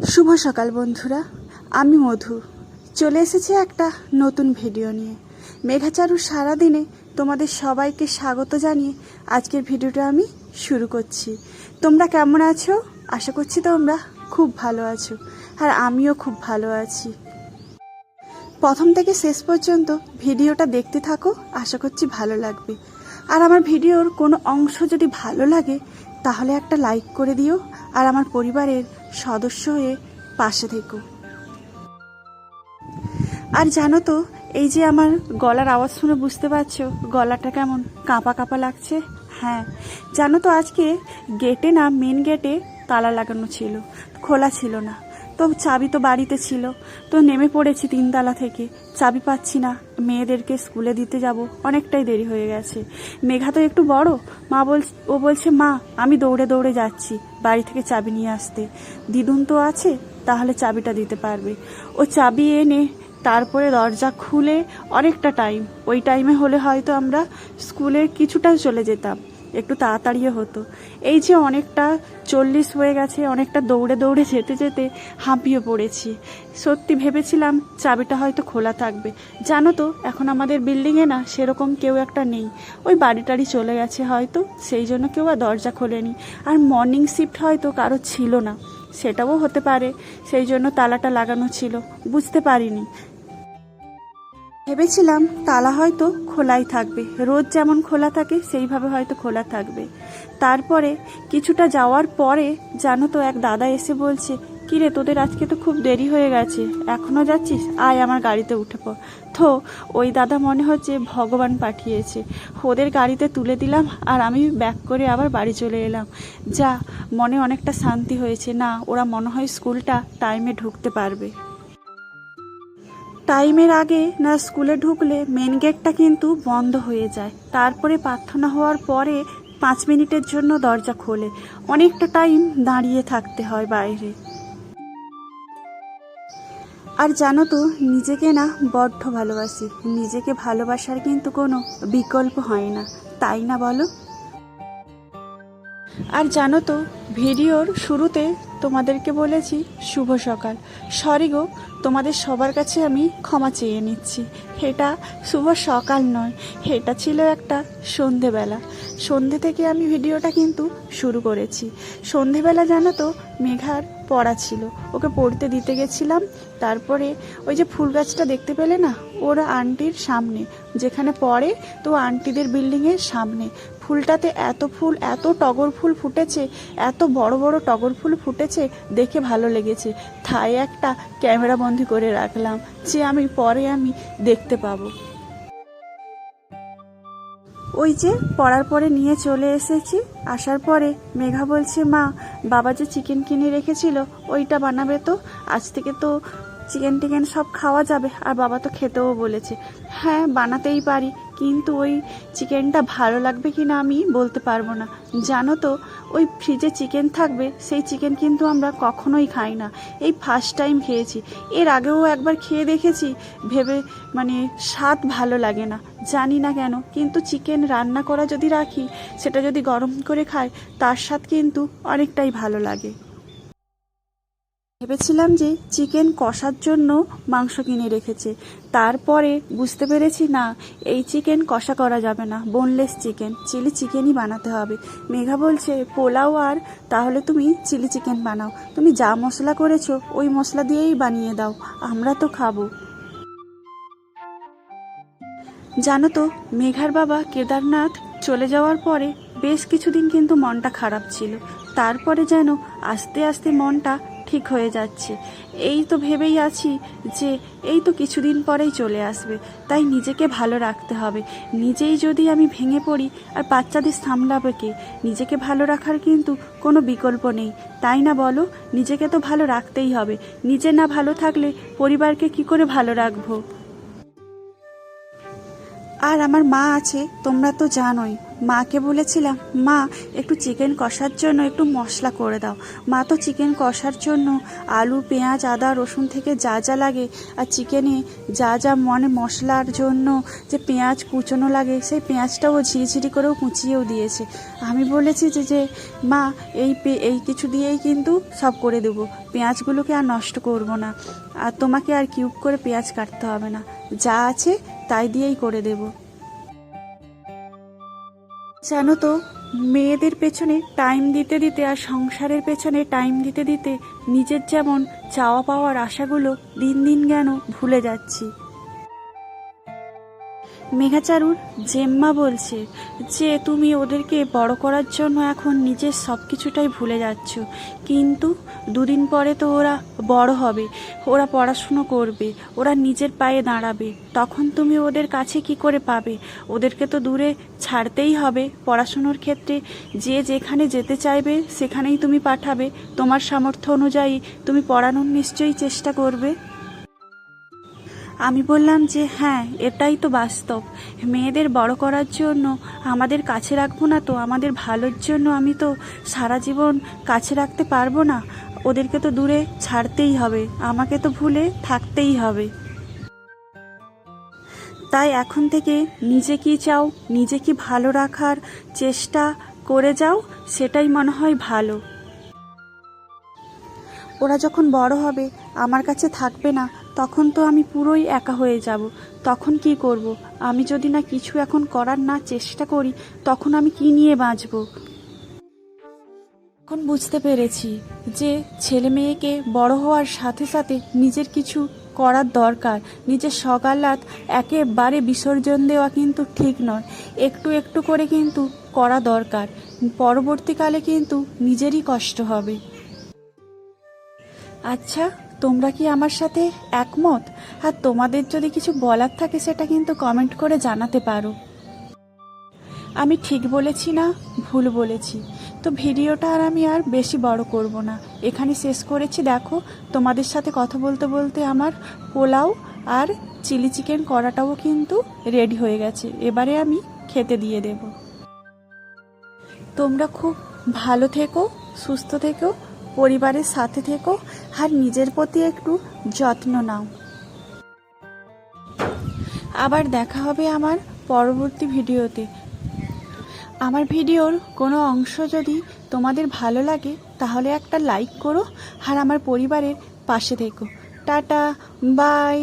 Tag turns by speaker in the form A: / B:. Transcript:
A: শুভ সকাল বন্ধুরা, আমি মধু চলে এসেছি একটা নতুন ভিডিও নিয়ে। মেঘাচারু সারাদিনে তোমাদের সবাইকে স্বাগত জানিয়ে আজকের ভিডিওটা আমি শুরু করছি। তোমরা কেমন আছো? আশা করছি তোমরা খুব ভালো আছো, আর আমিও খুব ভালো আছি। প্রথম থেকে শেষ পর্যন্ত ভিডিওটা দেখতে থাকো, আশা করছি ভালো লাগবে। আর আমার ভিডিওর কোনো অংশ যদি ভালো লাগে তাহলে একটা লাইক করে দিও, আর আমার পরিবারের সদস্য হয়ে পাশে থেকো। আর জানো তো, এই যে আমার গলার আওয়াজ শুনে বুঝতে পারছো গলাটা কেমন কাঁপা কাঁপা লাগছে। হ্যাঁ, জানো তো আজকে গেটে না, মেন গেটে তালা লাগানো ছিল, খোলা ছিল না। তো চাবি তো বাড়িতে ছিল, তো নেমে পড়েছি 3 তলা থেকে, চাবি পাচ্ছি না। মেয়েদেরকে স্কুলে দিতে যাব, অনেকটাই দেরি হয়ে গেছে। মেঘা তো একটু বড়, ও বলছে মা আমি দৌড়ে দৌড়ে যাচ্ছি বাড়ি থেকে চাবি নিয়ে আসতে। দিদুন তো আছে, তাহলে চাবিটা দিতে পারবে। ও চাবি এনে তারপরে দরজা খুলে অনেকটা টাইম, ওই টাইমে হলে হয়তো আমরা স্কুলে কিছুটা চলে যেতাম, একটু তাড়াতাড়িও হতো। এই যে অনেকটা 40 হয়ে গেছে, অনেকটা দৌড়ে দৌড়ে যেতে যেতে হাঁপিয়ে পড়েছি। সত্যি ভেবেছিলাম চাবিটা হয়তো খোলা থাকবে। জানো তো এখন আমাদের বিল্ডিংয়ে না সেরকম কেউ একটা নেই, ওই বাড়ি টাড়ি চলে গেছে হয়তো, সেই জন্য কেউ আর দরজা খোলেনি। আর মর্নিং শিফট হয়তো কারো ছিল না, সেটাও হতে পারে, সেই জন্য তালাটা লাগানো ছিল, বুঝতে পারিনি। ভেবেছিলাম তালা হয়তো খোলাই থাকবে, রোজ যেমন খোলা থাকে সেইভাবে হয়তো খোলা থাকবে। তারপরে কিছুটা যাওয়ার পরে জানো তো এক দাদা এসে বলছে, কিরে তোদের আজকে তো খুব দেরি হয়ে গেছে, এখনও যাচ্ছিস, আয় আমার গাড়িতে উঠে পড়। তো ওই দাদা মনে হচ্ছে ভগবান পাঠিয়েছে, ওদের গাড়িতে তুলে দিলাম আর আমি ব্যাক করে আবার বাড়ি চলে এলাম। যা, মনে অনেকটা শান্তি হয়েছে, না ওরা মনে হয় স্কুলটা টাইমে ঢুকতে পারবে। টাইমের আগে না স্কুলে ঢুকলে মেন গেটটা কিন্তু বন্ধ হয়ে যায়, তারপরে প্রার্থনা হওয়ার পরে 5 মিনিটের জন্য দরজা খোলে, অনেকটা টাইম দাঁড়িয়ে থাকতে হয় বাইরে। আর জানো তো নিজেকে না বড্ড ভালোবাসি, নিজেকে ভালোবাসার কিন্তু কোনো বিকল্প হয় না, তাই না বলো? আর জানো তো ভিডিওর শুরুতে তোমাদেরকে বলেছি শুভ সকাল, সরি গো, তোমাদের সবার কাছে আমি ক্ষমা চেয়ে নিচ্ছি। এটা শুভ সকাল নয়, এটা ছিল একটা সন্ধেবেলা। সন্ধে থেকে আমি ভিডিওটা কিন্তু শুরু করেছি। সন্ধেবেলা জানো তো মেঘার পড়া ছিল, ওকে পড়তে দিতে গেছিলাম। তারপরে ওই যে ফুল গাছটা দেখতে পেলে না, ওর আন্টির সামনে যেখানে পড়ে, তো আন্টিদের বিল্ডিংয়ের সামনে ফুলটাতে এত ফুল, এত টগর ফুল ফুটেছে, এত বড় বড় টগর ফুল ফুটেছে, দেখে ভালো লেগেছে, তাই একটা ক্যামেরা বন্দি করে রাখলাম যে পরে আমি দেখতে পাবো। ওই যে পড়ার পরে নিয়ে চলে এসেছি, আসার পরে মেঘা বলছে মা বাবা যে চিকেন কিনে রেখেছিল ওইটা বানাবে, তো আজ থেকে তো চিকেন টিকেন সব খাওয়া যাবে, আর বাবা তো খেতেও বলেছে। হ্যাঁ বানাতেই পারি, কিন্তু ওই চিকেনটা ভালো লাগবে কি না আমি বলতে পারবো না। জানো তো ওই ফ্রিজে চিকেন থাকবে, সেই চিকেন কিন্তু আমরা কখনোই খাই না, এই ফার্স্ট টাইম খেয়েছি। এর আগেও একবার খেয়ে দেখেছি, ভেবে স্বাদ ভালো লাগে না, জানি না কেন, কিন্তু চিকেন রান্না করা যদি রাখি, সেটা যদি গরম করে খাই, তার স্বাদ কিন্তু অনেকটাই ভালো লাগে। ভেবেছিলাম যে চিকেন কষার জন্য মাংস কিনে রেখেছে, তারপরে বুঝতে পেরেছি না, এই চিকেন কষা করা যাবে না, বোনলেস চিকেন, চিলি চিকেনই বানাতে হবে। মেঘা বলছে পোলাও, আর তাহলে তুমি চিলি চিকেন বানাও, তুমি যা মশলা করেছো ওই মশলা দিয়েই বানিয়ে দাও, আমরা তো খাবো। জানো তো মেঘার বাবা কেদারনাথ চলে যাওয়ার পরে বেশ কিছুদিন কিন্তু মনটা খারাপ ছিল, তারপরে যেন আস্তে আস্তে মনটা ঠিক হয়ে যাচ্ছে। এই তো ভেবেই আছি যে এই তো কিছুদিন পরেই চলে আসবে, তাই নিজেকে ভালো রাখতে হবে। নিজেই যদি আমি ভেঙে পড়ি আর বাচ্চাদের সামলাবে কে? নিজেকে ভালো রাখার কিন্তু কোনো বিকল্প নেই, তাই না বলো? নিজেকে তো ভালো রাখতেই হবে, নিজে না ভালো থাকলে পরিবারকে কি করে ভালো রাখবো? আর আমার মা আছে, তোমরা তো জানোই, মাকে বলেছিলাম, মা একটু চিকেন কষার জন্য একটু মশলা করে দাও। মা তো চিকেন কষার জন্য আলু, পেঁয়াজ, আদা, রসুন থেকে যা যা লাগে আর চিকেনে যা যা মশলার জন্য যে পেঁয়াজ কুচোনো লাগে, সেই পেঁয়াজটাও ঝিরিঝিরি করেও কুচিয়েও দিয়েছে। আমি বলেছি যে মা এই কিছু দিয়েই কিন্তু সব করে দেবো, পেঁয়াজগুলোকে আর নষ্ট করব না, আর তোমাকে আর কিউব করে পেঁয়াজ কাটতে হবে না, যা আছে তাই দিয়েই করে দেব। জানো তো, মেয়েদের পেছনে টাইম দিতে দিতে আর সংসারের পেছনে টাইম দিতে দিতে নিজের যেমন চাওয়া পাওয়ার আশাগুলো দিন দিন যেন ভুলে যাচ্ছি। মেঘাচারুর জেম্মা বলছে যে তুমি ওদেরকে বড় করার জন্য এখন নিজের সব কিছুটাই ভুলে যাচ্ছ, কিন্তু দুদিন পরে তো ওরা বড় হবে, ওরা পড়াশুনো করবে, ওরা নিজের পায়ে দাঁড়াবে, তখন তুমি ওদের কাছে কি করে পাবে? ওদেরকে তো দূরে ছাড়তেই হবে। পড়াশুনোর ক্ষেত্রে যে যেখানে যেতে চাইবে সেখানেই তুমি পাঠাবে, তোমার সামর্থ্য অনুযায়ী তুমি পড়ানোর নিশ্চয়ই চেষ্টা করবে। আমি বললাম যে হ্যাঁ, এটাই তো বাস্তব। মেয়েদের বড় করার জন্য আমাদের কাছে রাখবো না তো আমাদের ভালোর জন্য আমি তো সারা জীবন কাছে রাখতে পারবো না, ওদেরকে তো দূরে ছাড়তেই হবে, আমাকে তো ভুলে থাকতেই হবে। তাই এখন থেকে নিজে কি চাও, নিজে কি ভালো রাখার চেষ্টা করে যাও, সেটাই মনে হয় ভালো। ওরা যখন বড় হবে আমার কাছে থাকবে না, তখন তো আমি পুরোই একা হয়ে যাব। তখন কি করব? আমি যদি না কিছু এখন করার না চেষ্টা করি, তখন আমি কি নিয়ে বাঁচব? এখন বুঝতে পেরেছি যে ছেলে মেয়েকে বড় হওয়ার সাথে সাথে নিজের কিছু করার দরকার। নিজের সকালাত একেবারে বিসর্জন দেওয়া কিন্তু ঠিক নয়, একটু একটু করে কিন্তু করা দরকার। পরবর্তীকালে কিন্তু নিজেরই কষ্ট হবে। আচ্ছা, তোমরা কি আমার সাথে একমত? আর তোমাদের যদি কিছু বলার থাকে সেটা কিন্তু কমেন্ট করে জানাতে পারো। আমি ঠিক বলেছি না ভুল বলেছি? তো ভিডিওটা আমি আর বেশি বড় করব না, এখানে শেষ করেছি। দেখো, তোমাদের সাথে কথা বলতে বলতে আমার পোলাও আর চিলি চিকেন করাটাও কিন্তু রেডি হয়ে গেছে, এবারে আমি খেতে দিয়ে দেব। তোমরা খুব ভালো থেকো, সুস্থ থেকো, পরিবারের সাথে থেকো, আর নিজের প্রতি একটু যত্ন নাও। আবার দেখা হবে আমার পরবর্তী ভিডিওতে। আমার ভিডিওর কোনো অংশ যদি তোমাদের ভালো লাগে তাহলে একটা লাইক করো, আর আমার পরিবারের পাশে থেকো। Tata, by.